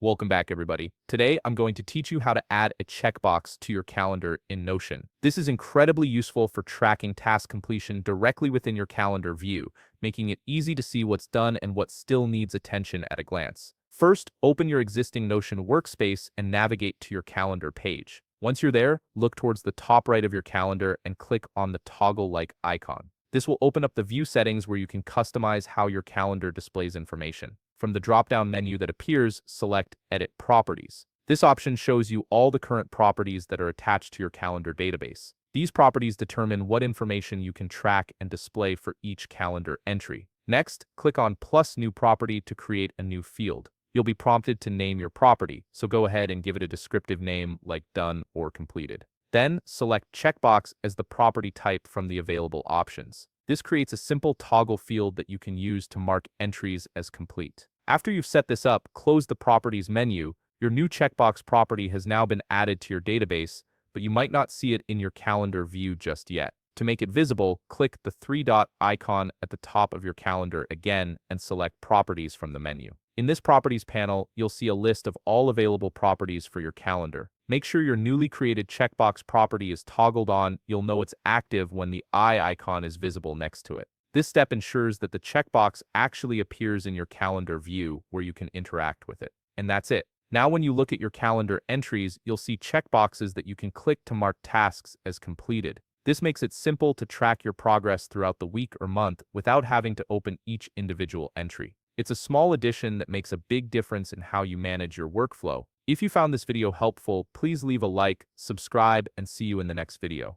Welcome back, everybody. Today, I'm going to teach you how to add a checkbox to your calendar in Notion. This is incredibly useful for tracking task completion directly within your calendar view, making it easy to see what's done and what still needs attention at a glance. First, open your existing Notion workspace and navigate to your calendar page. Once you're there, look towards the top right of your calendar and click on the toggle-like icon. This will open up the view settings where you can customize how your calendar displays information. From the drop-down menu that appears, select Edit Properties. This option shows you all the current properties that are attached to your calendar database. These properties determine what information you can track and display for each calendar entry. Next, click on Plus New Property to create a new field. You'll be prompted to name your property, so go ahead and give it a descriptive name like Done or Completed. Then, select Checkbox as the property type from the available options. This creates a simple toggle field that you can use to mark entries as complete. After you've set this up, close the Properties menu. Your new checkbox property has now been added to your database, but you might not see it in your calendar view just yet. To make it visible, click the three-dot icon at the top of your calendar again and select Properties from the menu. In this Properties panel, you'll see a list of all available properties for your calendar. Make sure your newly created checkbox property is toggled on. You'll know it's active when the eye icon is visible next to it. This step ensures that the checkbox actually appears in your calendar view where you can interact with it. And that's it. Now when you look at your calendar entries, you'll see checkboxes that you can click to mark tasks as completed. This makes it simple to track your progress throughout the week or month without having to open each individual entry. It's a small addition that makes a big difference in how you manage your workflow. If you found this video helpful, please leave a like, subscribe, and see you in the next video.